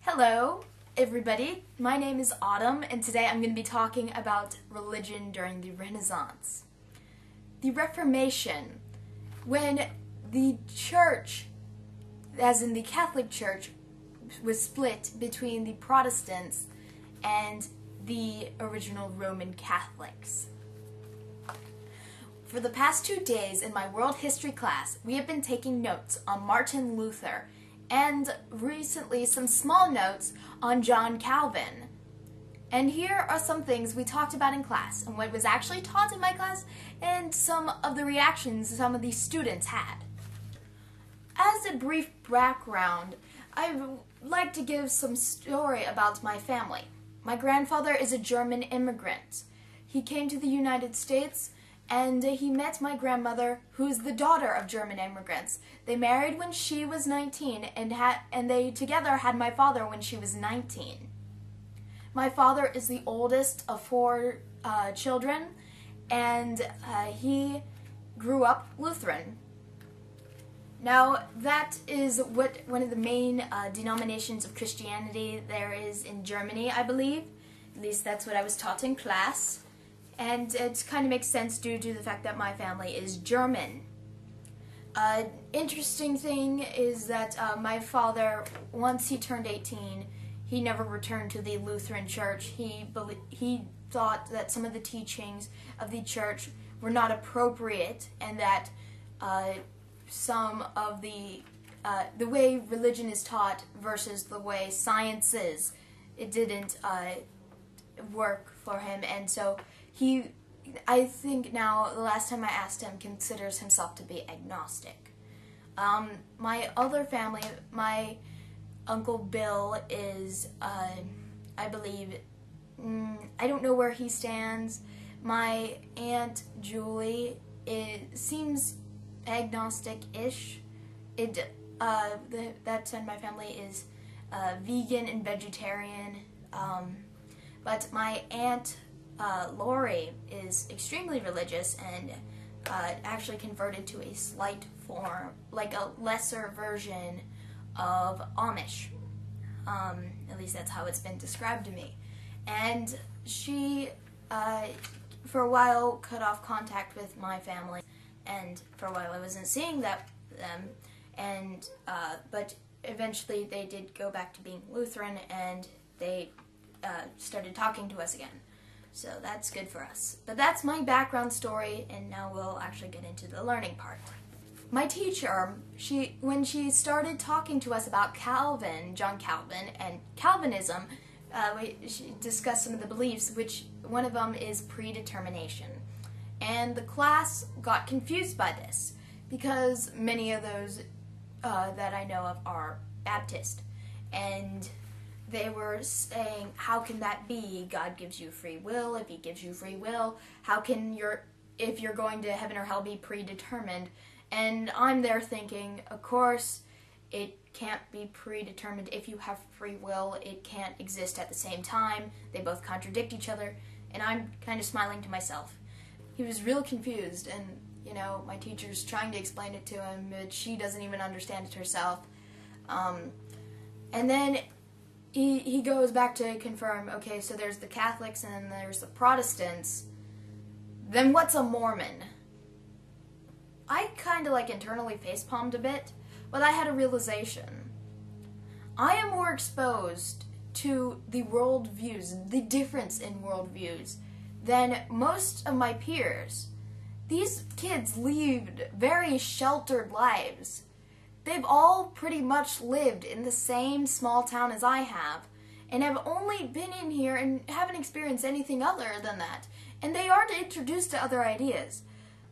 Hello, everybody. My name is Autumn, and today I'm going to be talking about religion during the Renaissance. The Reformation, when the church, as in the Catholic Church, was split between the Protestants and the original Roman Catholics. For the past 2 days in my world history class, we have been taking notes on Martin Luther and recently some small notes on John Calvin. And here are some things we talked about in class and what was actually taught in my class and some of the reactions some of these students had. As a brief background, I would like to give some story about my family. My grandfather is a German immigrant. He came to the United States and he met my grandmother, who's the daughter of German immigrants. They married when she was 19 and they together had my father when she was 19. My father is the oldest of 4 children, and he grew up Lutheran. Now, that is one of the main denominations of Christianity there is in Germany, I believe. At least that's what I was taught in class. And it kind of makes sense due to the fact that my family is German. Interesting thing is that my father, once he turned 18, he never returned to the Lutheran Church. He thought that some of the teachings of the church were not appropriate, and that some of the way religion is taught versus the way science is, it didn't work for him, and so I think now, the last time I asked him, considers himself to be agnostic. My other family, my Uncle Bill is, I believe, I don't know where he stands. My Aunt Julie seems agnostic-ish. That side of my family is vegan and vegetarian, but my Aunt Lori is extremely religious and actually converted to a slight form, like a lesser version of Amish. At least that's how it's been described to me. And she, for a while, cut off contact with my family, and for a while I wasn't seeing them. And but eventually they did go back to being Lutheran, and they started talking to us again. So that's good for us. But that's my background story, and now we'll actually get into the learning part. My teacher, when she started talking to us about Calvin, John Calvin, and Calvinism, she discussed some of the beliefs, which one of them is predetermination. And the class got confused by this, because many of those that I know of are Baptist. And they were saying, how can that be? God gives you free will. If he gives you free will, how can if you're going to heaven or hell, be predetermined? And I'm there thinking, of course, it can't be predetermined. If you have free will, it can't exist at the same time. They both contradict each other. And I'm kind of smiling to myself. He was real confused, and, you know, my teacher's trying to explain it to him, but she doesn't even understand it herself. And then he goes back to confirm, okay, so there's the Catholics and there's the Protestants. Then what's a Mormon? I kind of internally facepalmed a bit, but I had a realization. I am more exposed to the worldviews, the difference in worldviews, than most of my peers. These kids lived very sheltered lives. They've all pretty much lived in the same small town as I have, and have only been in here and haven't experienced anything other than that. And they aren't introduced to other ideas.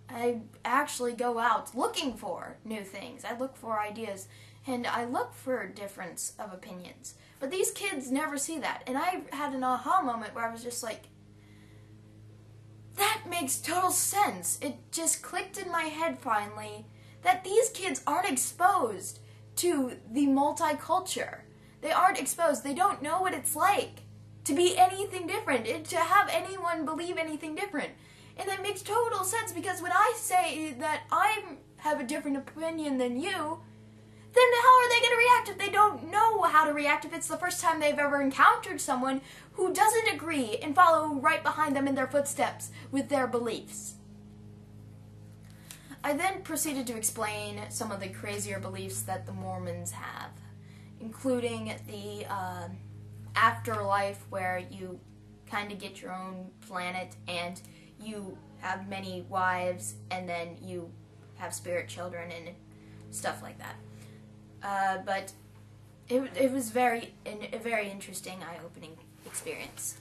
I actually go out looking for new things. I look for ideas, and I look for difference of opinions. But these kids never see that. And I had an aha moment where I was just like, that makes total sense. It just clicked in my head finally, that these kids aren't exposed to the multiculture. They aren't exposed. They don't know what it's like to be anything different, to have anyone believe anything different. And that makes total sense, because when I say that I have a different opinion than you, then how are they going to react if they don't know how to react, if it's the first time they've ever encountered someone who doesn't agree and follow right behind them in their footsteps with their beliefs? I then proceeded to explain some of the crazier beliefs that the Mormons have, including the afterlife, where you kind of get your own planet and you have many wives and then you have spirit children and stuff like that. But it was a very interesting, eye-opening experience.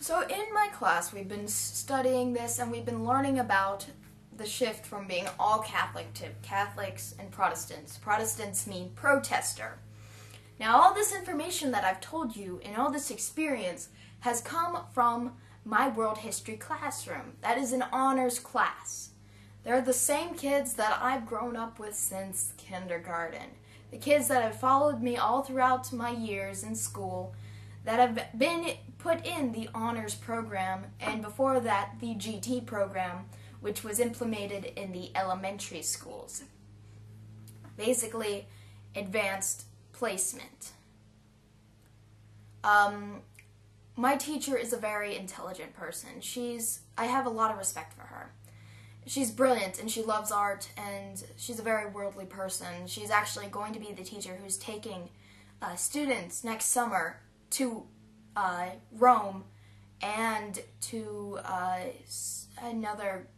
So in my class, we've been studying this and we've been learning about the shift from being all Catholic to Catholics and Protestants. Protestants mean protester. Now, all this information that I've told you and all this experience has come from my world history classroom. That is an honors class. They're the same kids that I've grown up with since kindergarten. The kids that have followed me all throughout my years in school, that have been put in the honors program, and before that, the GT program, which was implemented in the elementary schools. Basically, advanced placement. My teacher is a very intelligent person. I have a lot of respect for her. She's brilliant and she loves art and she's a very worldly person. She's actually going to be the teacher who's taking students next summer to Rome and to another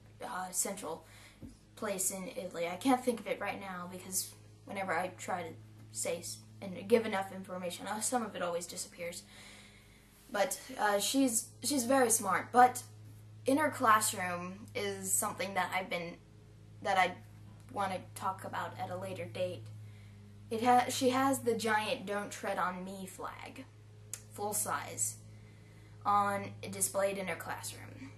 central place in Italy. I can't think of it right now because whenever I try to say and give enough information, some of it always disappears. But she's very smart. But in her classroom is something that I want to talk about at a later date. She has the giant "Don't Tread on Me" flag, full size, displayed in her classroom.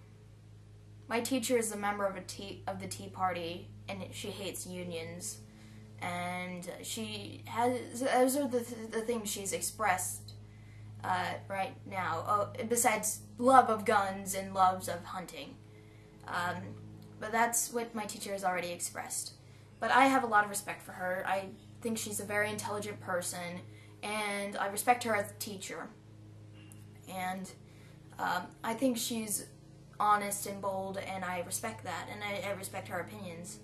My teacher is a member of the Tea Party, and she hates unions. And those are the things she's expressed right now. Besides love of guns and loves of hunting, but that's what my teacher has already expressed. But I have a lot of respect for her. I think she's a very intelligent person, and I respect her as a teacher. And I think she's honest and bold, and I respect that, and I respect her opinions.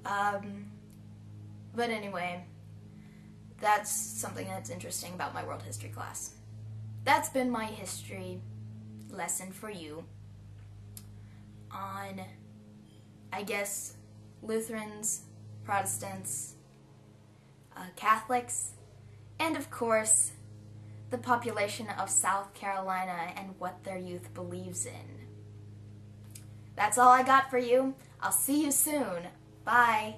But anyway, that's something that's interesting about my world history class. That's been my history lesson for you on, I guess, Lutherans, Protestants, Catholics, and of course, the population of South Carolina and what their youth believes in. That's all I got for you. I'll see you soon. Bye.